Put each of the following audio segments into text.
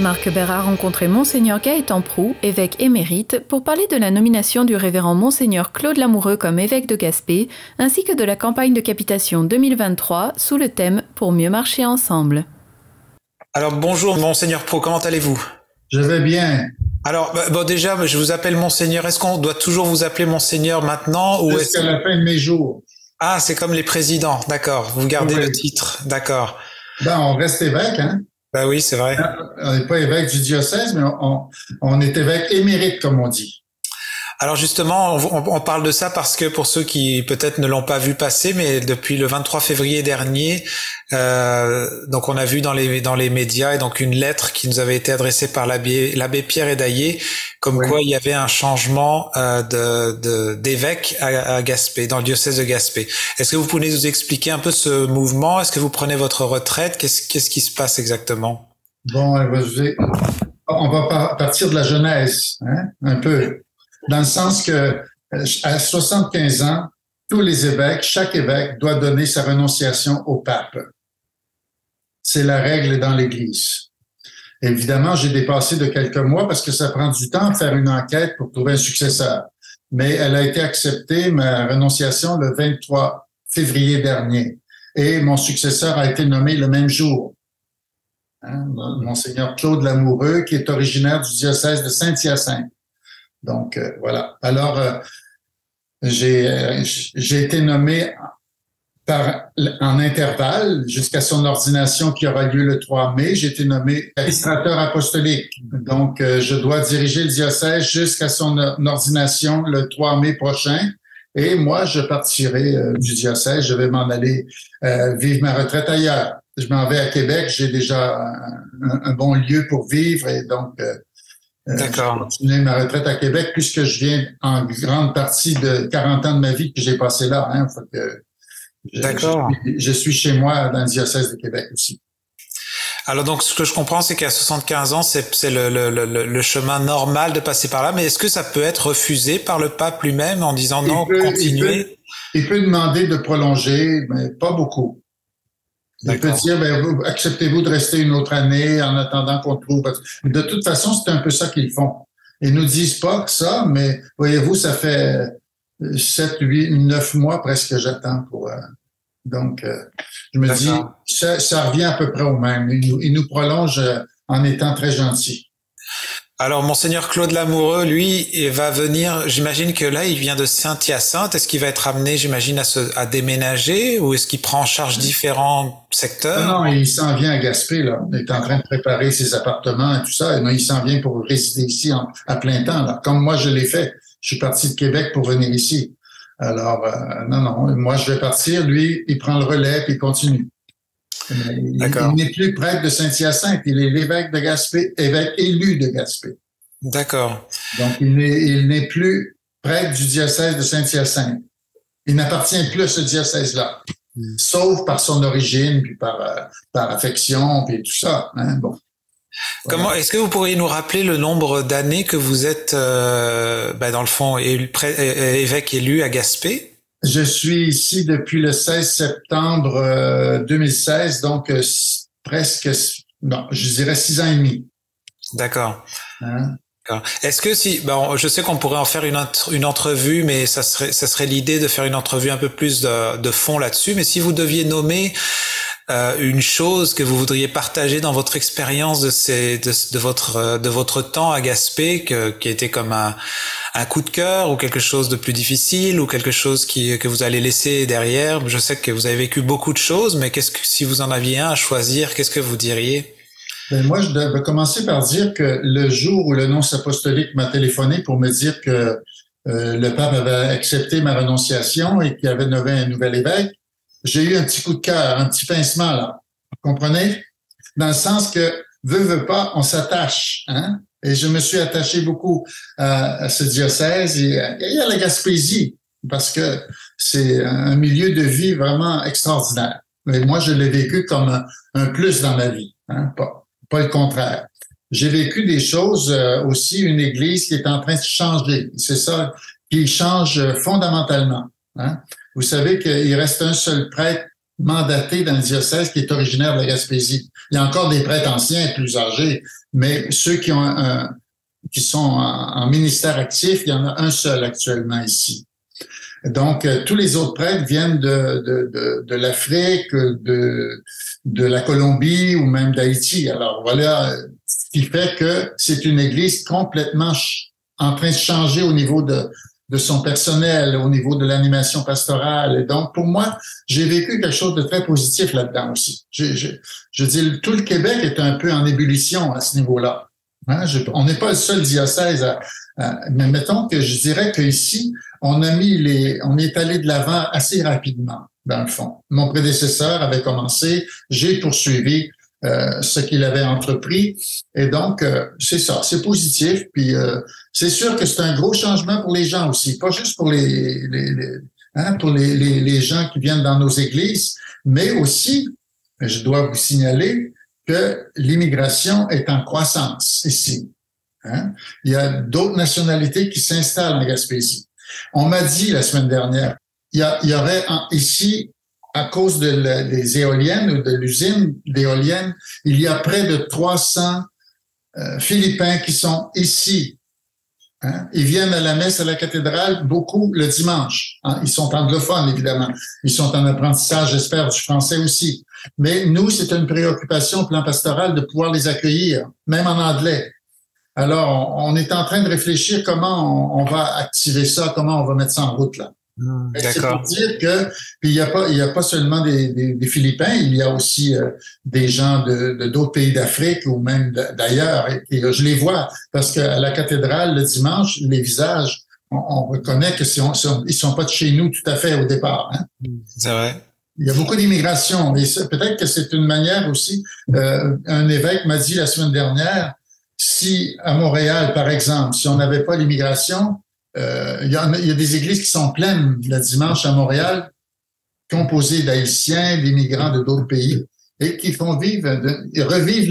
Marc Bert a rencontré Monseigneur Gaëtan Proux, évêque émérite, pour parler de la nomination du révérend Monseigneur Claude Lamoureux comme évêque de Gaspé, ainsi que de la campagne de capitation 2023 sous le thème « Pour mieux marcher ensemble ». Alors bonjour Monseigneur Proux, comment allez-vous? Je vais bien. Alors bon, déjà, je vous appelle Monseigneur. Est-ce qu'on doit toujours vous appeler Monseigneur maintenant ou jusqu'à la fin de mes jours? Ah, c'est comme les présidents, d'accord. Vous gardez Oui. le titre, d'accord. Ben, on reste évêque, hein? Ben oui, c'est vrai. On n'est pas évêque du diocèse, mais on est évêque émérite, comme on dit. Alors justement, on parle de ça parce que pour ceux qui peut-être ne l'ont pas vu passer, mais depuis le 23 février dernier, donc on a vu dans les médias et donc une lettre qui nous avait été adressée par l'abbé Pierre Hédaillé, comme Oui. quoi il y avait un changement d'évêque à Gaspé, dans le diocèse de Gaspé. Est-ce que vous pouvez nous expliquer un peu ce mouvement? Est-ce que vous prenez votre retraite? Qu'est-ce qui se passe exactement? Bon, on va partir de la Genèse, hein, un peu. Dans le sens que à 75 ans, tous les évêques, chaque évêque doit donner sa renonciation au pape. C'est la règle dans l'Église. Évidemment, j'ai dépassé de quelques mois parce que ça prend du temps de faire une enquête pour trouver un successeur. Mais elle a été acceptée, ma renonciation, le 23 février dernier. Et mon successeur a été nommé le même jour. Hein, Monseigneur Claude Lamoureux, qui est originaire du diocèse de Saint-Hyacinthe. Donc, voilà. Alors, j'ai été nommé en intervalle jusqu'à son ordination qui aura lieu le 3 mai. J'ai été nommé administrateur apostolique. Donc, je dois diriger le diocèse jusqu'à son ordination le 3 mai prochain. Et moi, je partirai du diocèse. Je vais m'en aller vivre ma retraite ailleurs. Je m'en vais à Québec. J'ai déjà un bon lieu pour vivre et donc... D'accord. Je vais continuer ma retraite à Québec puisque je viens en grande partie de 40 ans de ma vie que j'ai passé là. Hein, fait que D'accord. Je suis chez moi dans le diocèse de Québec aussi. Alors donc ce que je comprends, c'est qu'à 75 ans, c'est le chemin normal de passer par là. Mais est-ce que ça peut être refusé par le pape lui-même en disant non, continuez? Il peut demander de prolonger, mais pas beaucoup. Il peut dire, acceptez-vous de rester une autre année en attendant qu'on trouve. De toute façon, c'est un peu ça qu'ils font. Ils nous disent pas que ça, mais voyez-vous, ça fait 7, 8, 9 mois presque que j'attends pour... donc, je me dis, ça revient à peu près au même. Ils nous prolongent en étant très gentils. Alors, Monseigneur Claude Lamoureux, lui, il va venir, j'imagine que là, il vient de Saint-Hyacinthe. Est-ce qu'il va être amené, j'imagine, à déménager ou est-ce qu'il prend en charge différents secteurs? Non, il s'en vient à Gaspé, là. Il est en train de préparer ses appartements et tout ça. Et non, il s'en vient pour résider ici à plein temps, là. Comme moi, je l'ai fait. Je suis parti de Québec pour venir ici. Alors, non, moi, je vais partir. Lui, il prend le relais puis il continue. Il n'est plus prêtre de Saint-Hyacinthe. Il est l'évêque de Gaspé, évêque élu de Gaspé. D'accord. Donc, il n'est plus prêtre du diocèse de Saint-Hyacinthe. Il n'appartient plus à ce diocèse-là, sauf par son origine, puis par affection, puis tout ça. Hein? Bon. Comment est-ce que vous pourriez nous rappeler le nombre d'années que vous êtes, dans le fond, évêque élu à Gaspé? Je suis ici depuis le 16 septembre 2016, donc presque, non, je dirais 6 ans et demi. D'accord. Hein? Est-ce que je sais qu'on pourrait en faire une entrevue, mais ça serait l'idée de faire une entrevue un peu plus de fond là-dessus. Mais si vous deviez nommer une chose que vous voudriez partager dans votre expérience de votre temps à Gaspé, qui a été comme un coup de cœur ou quelque chose de plus difficile ou quelque chose que vous allez laisser derrière. Je sais que vous avez vécu beaucoup de choses, mais si vous en aviez un à choisir, qu'est-ce que vous diriez? Ben moi, je devais commencer par dire que le jour où le nonce apostolique m'a téléphoné pour me dire que le pape avait accepté ma renonciation et qu'il avait nommé un nouvel évêque, j'ai eu un petit coup de cœur, un petit pincement, là. Vous comprenez? Dans le sens que, veut pas, on s'attache, hein? Et je me suis attaché beaucoup à ce diocèse et à la Gaspésie, parce que c'est un milieu de vie vraiment extraordinaire. Et moi, je l'ai vécu comme un plus dans ma vie, hein? Pas le contraire. J'ai vécu des choses aussi, une église qui est en train de changer. C'est ça qui change fondamentalement. Hein? Vous savez qu'il reste un seul prêtre mandaté dans le diocèse qui est originaire de la Gaspésie. Il y a encore des prêtres anciens, plus âgés, mais ceux qui sont en ministère actif, il y en a un seul actuellement ici. Donc, tous les autres prêtres viennent de l'Afrique, de la Colombie ou même d'Haïti. Alors voilà, ce qui fait que c'est une église complètement en train de changer au niveau de son personnel, au niveau de l'animation pastorale. Et donc, pour moi, j'ai vécu quelque chose de très positif là-dedans aussi. Je dis, tout le Québec est un peu en ébullition à ce niveau-là. Hein? On n'est pas le seul diocèse mais mettons que je dirais qu'ici, on est allé de l'avant assez rapidement, dans le fond. Mon prédécesseur avait commencé, j'ai poursuivi ce qu'il avait entrepris. Et donc, c'est ça, c'est positif. Puis, c'est sûr que c'est un gros changement pour les gens aussi, pas juste pour les gens qui viennent dans nos églises, mais aussi, je dois vous signaler que l'immigration est en croissance ici. Hein? Il y a d'autres nationalités qui s'installent en Gaspésie. On m'a dit la semaine dernière, il y aurait ici, à cause des éoliennes ou de l'usine d'éoliennes, il y a près de 300 Philippins qui sont ici. Hein? Ils viennent à la messe à la cathédrale, beaucoup le dimanche. Hein? Ils sont anglophones, évidemment. Ils sont en apprentissage, j'espère, du français aussi. Mais nous, c'est une préoccupation au plan pastoral de pouvoir les accueillir, même en anglais. Alors, on est en train de réfléchir comment on va activer ça, comment on va mettre ça en route, là. C'est pour dire que, puis il y a pas seulement des Philippins, il y a aussi des gens de d'autres pays d'Afrique ou même d'ailleurs. Et je les vois parce qu'à la cathédrale, le dimanche, les visages, on reconnaît que ils sont pas de chez nous tout à fait au départ. Hein? C'est vrai. Il y a beaucoup d'immigration. Et peut-être que c'est une manière aussi. Un évêque m'a dit la semaine dernière, si à Montréal, par exemple, si on n'avait pas l'immigration, il y a des églises qui sont pleines le dimanche à Montréal, composées d'Haïtiens, d'immigrants de d'autres pays, et qui font revivre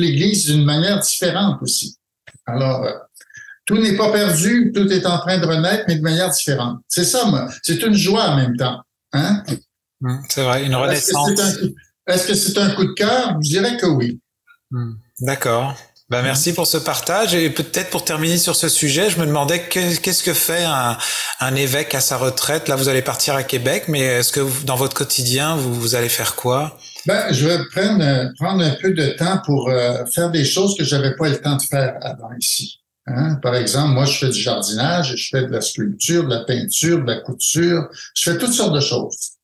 l'Église d'une manière différente aussi. Alors, tout n'est pas perdu, tout est en train de renaître, mais de manière différente. C'est ça, c'est une joie en même temps. Hein? C'est vrai, une renaissance. Est-ce que c'est un coup de cœur? Je dirais que oui. D'accord. Ben, merci pour ce partage. Et peut-être pour terminer sur ce sujet, je me demandais qu'est-ce que fait un évêque à sa retraite. Là, vous allez partir à Québec, mais est-ce que dans votre quotidien, vous allez faire quoi? Ben, je vais prendre un peu de temps pour faire des choses que j'avais pas le temps de faire avant ici. Hein? Par exemple, moi, je fais du jardinage, je fais de la sculpture, de la peinture, de la couture. Je fais toutes sortes de choses.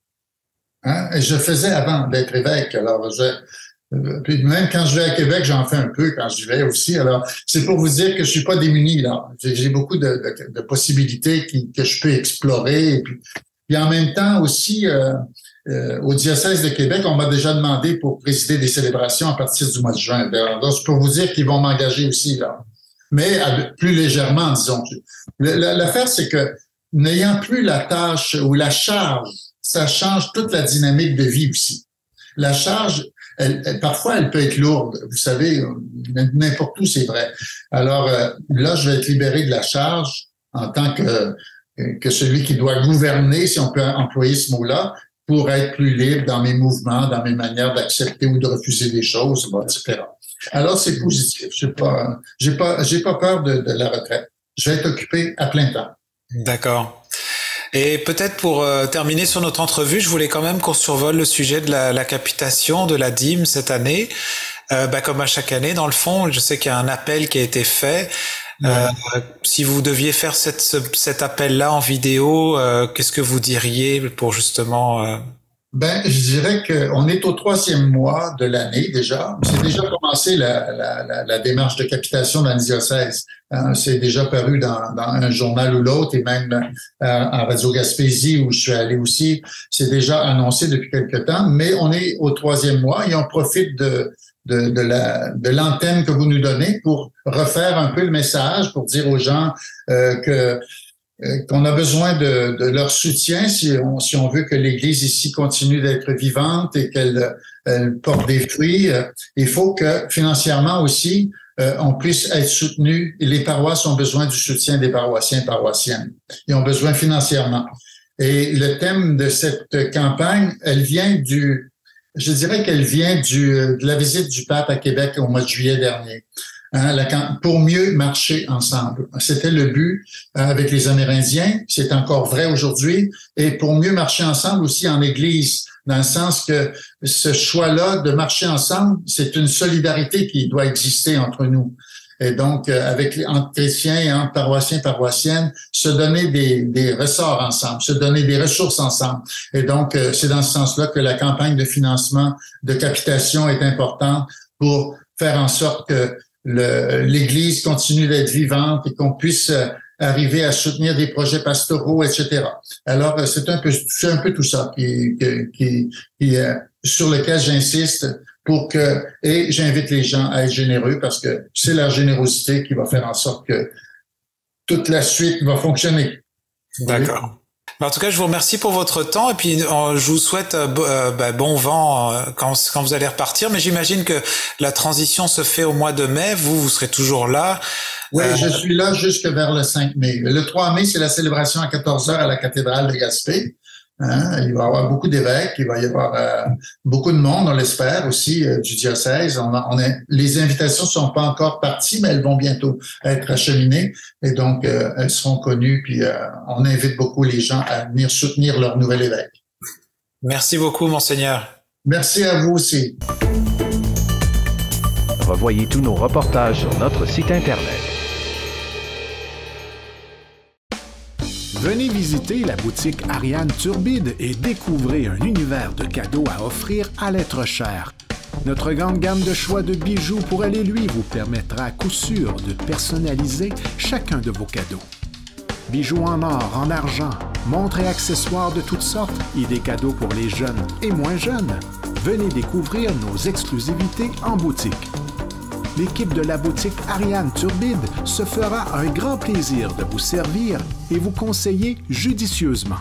Hein? Et je faisais avant d'être évêque. Alors, puis même quand je vais à Québec, j'en fais un peu quand j'y vais aussi. Alors, c'est pour vous dire que je suis pas démuni, là. J'ai beaucoup de possibilités que je peux explorer. Et puis en même temps aussi, au diocèse de Québec, on m'a déjà demandé pour présider des célébrations à partir du mois de juin. Donc, c'est pour vous dire qu'ils vont m'engager aussi, là. Mais plus légèrement, disons. L'affaire, c'est que n'ayant plus la tâche ou la charge, ça change toute la dynamique de vie aussi. La charge, parfois, elle peut être lourde. Vous savez, n'importe où, c'est vrai. Alors, là, je vais être libéré de la charge en tant que celui qui doit gouverner, si on peut employer ce mot-là, pour être plus libre dans mes mouvements, dans mes manières d'accepter ou de refuser des choses, etc. Alors, c'est positif. J'ai pas peur de la retraite. Je vais être occupé à plein temps. D'accord. Et peut-être pour terminer sur notre entrevue, je voulais quand même qu'on survole le sujet de la capitation de la dîme cette année. Comme à chaque année, dans le fond, je sais qu'il y a un appel qui a été fait. Si vous deviez faire cet appel-là en vidéo, qu'est-ce que vous diriez pour justement... Je dirais qu'on est au 3e mois de l'année déjà. C'est déjà commencé la démarche de capitation dans le diocèse. C'est déjà paru dans un journal ou l'autre et même en Radio Gaspésie où je suis allé aussi. C'est déjà annoncé depuis quelque temps, mais on est au 3e mois et on profite de l'antenne que vous nous donnez pour refaire un peu le message, pour dire aux gens qu'on a besoin de leur soutien si on veut que l'Église ici continue d'être vivante et qu'elle porte des fruits. Il faut que financièrement aussi, on puisse être soutenu. Et les paroisses ont besoin du soutien des paroissiens et paroissiennes. Ils ont besoin financièrement. Et le thème de cette campagne, elle vient je dirais qu'elle vient de la visite du pape à Québec au mois de juillet dernier. Pour mieux marcher ensemble. C'était le but avec les Amérindiens, c'est encore vrai aujourd'hui, et pour mieux marcher ensemble aussi en Église, dans le sens que ce choix-là de marcher ensemble, c'est une solidarité qui doit exister entre nous. Et donc, entre chrétiens et entre paroissiens et paroissiennes, se donner des ressorts ensemble, se donner des ressources ensemble. Et donc, c'est dans ce sens-là que la campagne de financement de capitation est importante pour faire en sorte que l'Église continue d'être vivante et qu'on puisse arriver à soutenir des projets pastoraux, etc. Alors, c'est un peu tout ça sur lequel j'insiste et j'invite les gens à être généreux parce que c'est la générosité qui va faire en sorte que toute la suite va fonctionner. D'accord. En tout cas, je vous remercie pour votre temps et puis je vous souhaite bon vent quand vous allez repartir. Mais j'imagine que la transition se fait au mois de mai. Vous serez toujours là. Oui, je suis là jusque vers le 5 mai. Le 3 mai, c'est la célébration à 14h à la cathédrale de Gaspé. Il va y avoir beaucoup d'évêques, il va y avoir beaucoup de monde, on l'espère aussi, du diocèse. Les invitations sont pas encore parties, mais elles vont bientôt être acheminées et donc elles seront connues. Puis on invite beaucoup les gens à venir soutenir leur nouvel évêque. Merci beaucoup, Monseigneur. Merci à vous aussi. Revoyez tous nos reportages sur notre site Internet. Venez visiter la boutique Ariane Turbide et découvrez un univers de cadeaux à offrir à l'être cher. Notre grande gamme de choix de bijoux pour aller lui vous permettra à coup sûr de personnaliser chacun de vos cadeaux. Bijoux en or, en argent, montres et accessoires de toutes sortes et des cadeaux pour les jeunes et moins jeunes. Venez découvrir nos exclusivités en boutique. L'équipe de la boutique Ariane Turbide se fera un grand plaisir de vous servir et vous conseiller judicieusement.